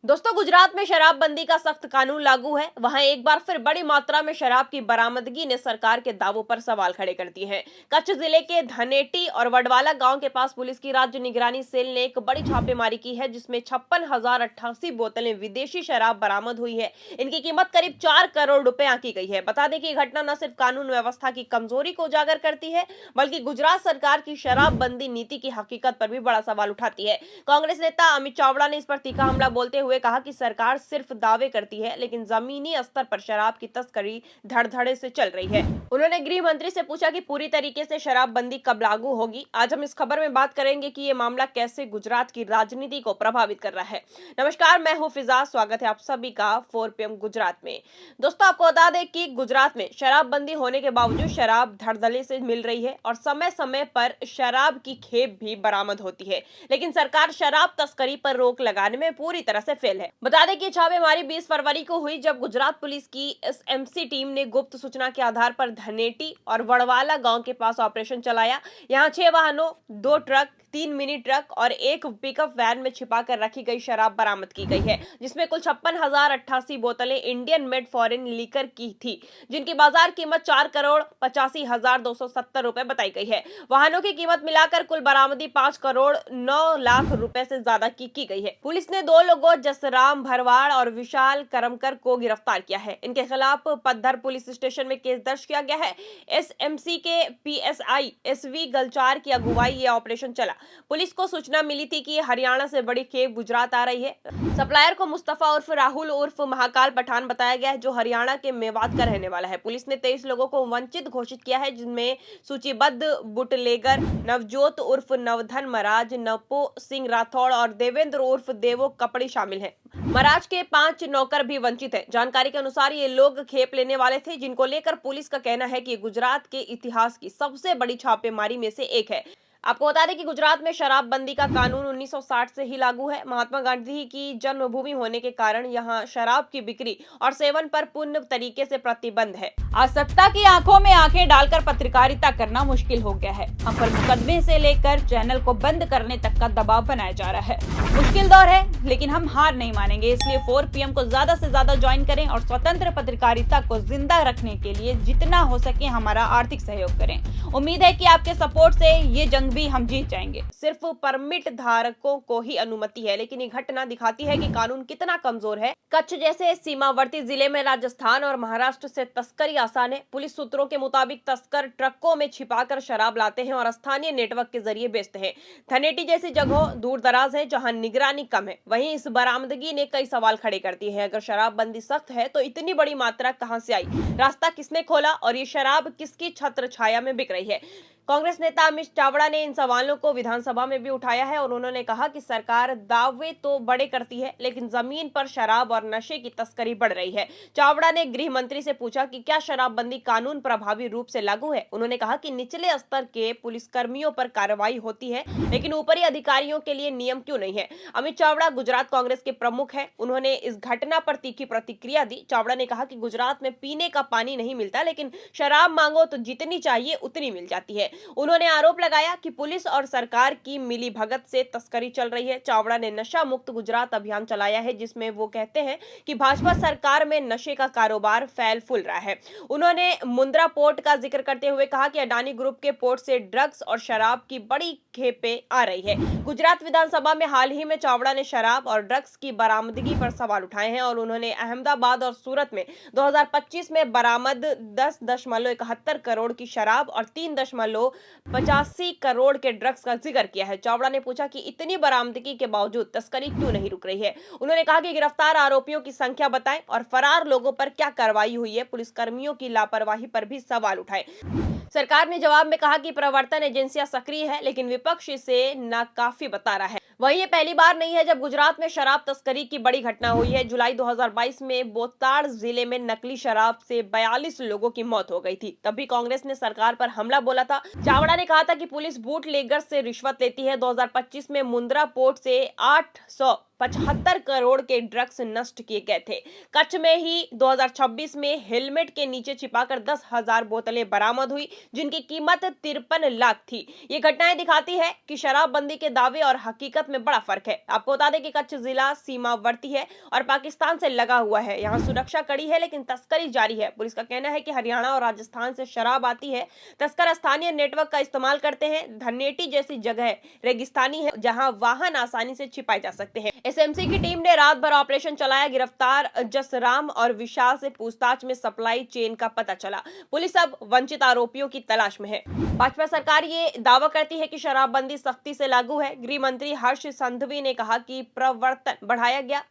दोस्तों, गुजरात में शराबबंदी का सख्त कानून लागू है। वहां एक बार फिर बड़ी मात्रा में शराब की बरामदगी ने सरकार के दावों पर सवाल खड़े कर दिए हैं। कच्छ जिले के धनेटी और वडवाला गांव के पास पुलिस की राज्य निगरानी सेल ने एक बड़ी छापेमारी की है, जिसमें 56,088 बोतलें विदेशी शराब बरामद हुई है। इनकी कीमत करीब 4 करोड़ रुपए आंकी गई है। बता दें कि घटना न सिर्फ कानून व्यवस्था की कमजोरी को उजागर करती है, बल्कि गुजरात सरकार की शराबबंदी नीति की हकीकत पर भी बड़ा सवाल उठाती है। कांग्रेस नेता अमित चावड़ा ने इस पर तीखा हमला बोलते हुए कहा कि सरकार सिर्फ दावे करती है, लेकिन जमीनी स्तर पर शराब की तस्करी धड़धड़े से चल रही है। उन्होंने गृह मंत्री से पूछा कि पूरी तरीके से शराबबंदी कब लागू होगी। आज हम इस खबर में बात करेंगे कि ये मामला कैसे गुजरात की राजनीति को प्रभावित कर रहा है। नमस्कार, मैं हूं फिजा। स्वागत है आप सभी का 4 PM गुजरात में। दोस्तों, आपको बता दें कि गुजरात में शराबबंदी होने के बावजूद शराब धड़ल्ले से मिल रही है और समय समय पर शराब की खेप भी बरामद होती है, लेकिन सरकार शराब तस्करी पर रोक लगाने में पूरी तरह से फेल है। बता दें कि छापेमारी 20 फरवरी को हुई, जब गुजरात पुलिस की SMC टीम ने गुप्त सूचना के आधार पर धनेटी और वडवाला गांव के पास ऑपरेशन चलाया। यहां 6 वाहनों, 2 ट्रक, 3 मिनी ट्रक और 1 पिकअप वैन में छिपाकर रखी गई शराब बरामद की गई है, जिसमें कुल 56,088 बोतलें इंडियन मेड फॉरेन लीकर की थी, जिनकी बाजार कीमत 4 करोड़ 85,270 रुपए बताई गई है। वाहनों की कीमत मिलाकर कुल बरामदी 5 करोड़ 9 लाख रुपए से ज्यादा की गई है। पुलिस ने 2 लोगों जसराम भरवाड़ और विशाल करमकर को गिरफ्तार किया है। इनके खिलाफ पद्धर पुलिस स्टेशन में केस दर्ज किया गया है। SMC के PSI SV गलचार की अगुवाई ये ऑपरेशन चला। पुलिस को सूचना मिली थी कि हरियाणा से बड़ी खेप गुजरात आ रही है। सप्लायर को मुस्तफा उर्फ राहुल उर्फ महाकाल पठान बताया गया है, जो हरियाणा के मेवात का रहने वाला है। पुलिस ने 23 लोगों को वंचित घोषित किया है, जिनमें सूचीबद्ध बुटलेगर नवजोत उर्फ नवधन महाराज, नपो सिंह राठौड़ और देवेंद्र उर्फ देवो कपड़ी शामिल हैं। महाराज के 5 नौकर भी वंचित हैं। जानकारी के अनुसार ये लोग खेप लेने वाले थे, जिनको लेकर पुलिस का कहना है कि गुजरात के इतिहास की सबसे बड़ी छापेमारी में से एक है। आपको बता दें कि गुजरात में शराबबंदी का कानून 1960 से ही लागू है। महात्मा गांधी की जन्मभूमि होने के कारण यहाँ शराब की बिक्री और सेवन पर पूर्ण तरीके से प्रतिबंध है। आज सत्ता की आंखों में आंखें डालकर पत्रकारिता करना मुश्किल हो गया है। हम पर मुकदमे से लेकर चैनल को बंद करने तक का दबाव बनाया जा रहा है। मुश्किल दौर है, लेकिन हम हार नहीं मानेंगे। इसलिए 4 PM को ज्यादा से ज्यादा ज्वाइन करें और स्वतंत्र पत्रकारिता को जिंदा रखने के लिए जितना हो सके हमारा आर्थिक सहयोग करें। उम्मीद है कि आपके सपोर्ट से ये जंग भी हम जीत जाएंगे। सिर्फ परमिट धारकों को ही अनुमति है, लेकिन ये घटना दिखाती है कि कानून कितना कमजोर है। कच्छ जैसे सीमावर्ती जिले में राजस्थान और महाराष्ट्र से तस्करी आसान है। पुलिस सूत्रों के मुताबिक तस्कर ट्रकों में छिपाकर शराब लाते हैं और स्थानीय नेटवर्क के जरिए बेचते हैं। धनेटी जैसी जगह दूर दराज है, जहां निगरानी कम है। वहीं इस बरामदगी ने कई सवाल खड़े करती है। अगर शराबबंदी सख्त है तो इतनी बड़ी मात्रा कहां से आई, रास्ता किसने खोला और ये शराब किसकी छत्र छाया में बिक रही है। कांग्रेस नेता अमित चावड़ा ने इन सवालों को विधानसभा में भी उठाया है और उन्होंने कहा कि सरकार दावे तो बड़े करती है, लेकिन जमीन पर शराब और नशे की तस्करी बढ़ रही है। चावड़ा ने गृह मंत्री से पूछा कि क्या शराबबंदी कानून प्रभावी रूप से लागू है। उन्होंने कहा कि निचले स्तर के पुलिसकर्मियों पर कार्रवाई होती है, लेकिन ऊपरी अधिकारियों के लिए नियम क्यों नहीं है। अमित चावड़ा गुजरात कांग्रेस के प्रमुख है। उन्होंने इस घटना पर तीखी प्रतिक्रिया दी। चावड़ा ने कहा कि गुजरात में पीने का पानी नहीं मिलता, लेकिन शराब मांगो तो जितनी चाहिए उतनी मिल जाती है। उन्होंने आरोप लगाया कि पुलिस और सरकार की मिलीभगत से तस्करी चल रही है। चावड़ा ने नशा मुक्त गुजरात अभियान चलाया है, जिसमें वो कहते हैं कि भाजपा सरकार में नशे का कारोबार फैल फूल रहा है। उन्होंने मुंद्रा पोर्ट का जिक्र करते हुए कहा कि अडानी ग्रुप के पोर्ट से ड्रग्स और शराब की बड़ी खेपें आ रही है। गुजरात विधानसभा में हाल ही में चावड़ा ने शराब और ड्रग्स की बरामदगी पर सवाल उठाए हैं और उन्होंने अहमदाबाद और सूरत में 2025 में बरामद 10.71 करोड़ की शराब और 3.85 करोड़ के ड्रग्स का जिक्र किया है। चावड़ा ने पूछा कि इतनी बरामदगी के बावजूद तस्करी क्यों नहीं रुक रही है। उन्होंने कहा कि गिरफ्तार आरोपियों की संख्या बताएं और फरार लोगों पर क्या कार्रवाई हुई है। पुलिसकर्मियों की लापरवाही पर भी सवाल उठाए। सरकार ने जवाब में कहा कि प्रवर्तन एजेंसियां सक्रिय है, लेकिन विपक्ष इसे नाकाफी बता रहा है। वहीं ये पहली बार नहीं है जब गुजरात में शराब तस्करी की बड़ी घटना हुई है। जुलाई 2022 में बोताड़ जिले में नकली शराब से 42 लोगों की मौत हो गई थी। तब भी कांग्रेस ने सरकार पर हमला बोला था। चावड़ा ने कहा था कि पुलिस बूटलेगर से रिश्वत लेती है। 2025 में मुंद्रा पोर्ट से 875 करोड़ के ड्रग्स नष्ट किए गए थे। कच्छ में ही 2026 में हेलमेट के नीचे छिपाकर 10,000 बोतलें बरामद हुई, जिनकी कीमत 53 लाख थी। ये घटनाएं दिखाती है कि शराबबंदी के दावे और हकीकत सूरत में बड़ा फर्क है। आपको बता दें कि कच्छ जिला सीमावर्ती है और पाकिस्तान से लगा हुआ है। यहाँ सुरक्षा कड़ी है लेकिन तस्करी जारी है। पुलिस का कहना है कि हरियाणा और राजस्थान से शराब आती है। तस्कर स्थानीय नेटवर्क का इस्तेमाल करते हैं। धनेटी जैसी जगह रेगिस्तानी है जहां वाहन आसानी से छिपाए जा सकते हैं। एसएमसी की टीम ने रात भर ऑपरेशन चलाया। गिरफ्तार जसराम और विशाल से पूछताछ में सप्लाई चेन का पता चला। पुलिस अब वंचित आरोपियों की तलाश में है। भाजपा सरकार ये दावा करती है कि शराबबंदी सख्ती से लागू है। गृह मंत्री हर्ष संघवी ने कहा कि प्रवर्तन बढ़ाया गया।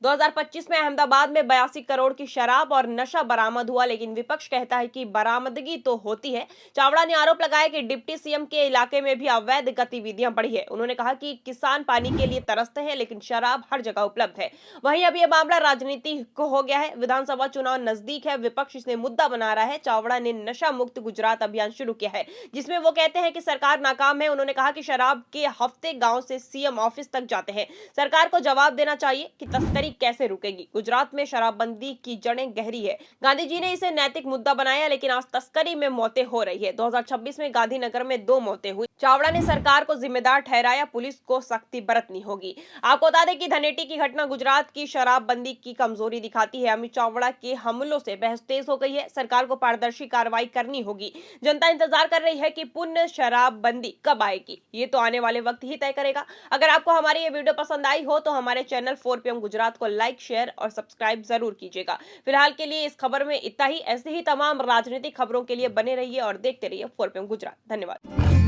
2025 में अहमदाबाद में 82 करोड़ की शराब और नशा बरामद हुआ, लेकिन विपक्ष कहता है कि बरामदगी तो होती है। चावड़ा ने आरोप लगाया कि डिप्टी सीएम के इलाके में भी अवैध गतिविधियां बढ़ी है। उन्होंने कहा कि किसान पानी के लिए तरसते हैं लेकिन शराब हर जगह उपलब्ध है। वहीं अब यह मामला राजनीति को हो गया है। विधानसभा चुनाव नजदीक है, विपक्ष इसे मुद्दा बना रहा है। चावड़ा ने नशा मुक्त गुजरात अभियान शुरू किया है जिसमें वो कहते हैं कि सरकार नाकाम है। उन्होंने कहा कि शराब के हफ्ते गांव से सीएम ऑफिस तक जाते हैं। सरकार को जवाब देना चाहिए कि तस्करी कैसे रुकेगी। गुजरात में शराबबंदी की जड़ें गहरी है। गांधी जी ने इसे नैतिक मुद्दा बनाया लेकिन आज तस्करी में मौतें हो रही है। 2026 में गांधीनगर में 2 मौतें हुई। चावड़ा ने सरकार को जिम्मेदार ठहराया, पुलिस को सख्ती बरतनी होगी। आपको बता दें कि धनेटी की घटना गुजरात की शराबबंदी की कमजोरी दिखाती है। अमित चावड़ा के हमलों से बहस तेज हो गई है। सरकार को पारदर्शी कार्रवाई करनी होगी। जनता इंतजार कर रही है कि पुनः शराबबंदी कब आएगी, ये तो आने वाले वक्त ही तय करेगा। अगर आपको हमारी ये वीडियो पसंद आई हो तो हमारे चैनल 4PM गुजरात को लाइक, शेयर और सब्सक्राइब जरूर कीजिएगा। फिलहाल के लिए इस खबर में इतना ही। ऐसे ही तमाम राजनीतिक खबरों के लिए बने रहिए और देखते रहिए 4PM गुजरात। धन्यवाद।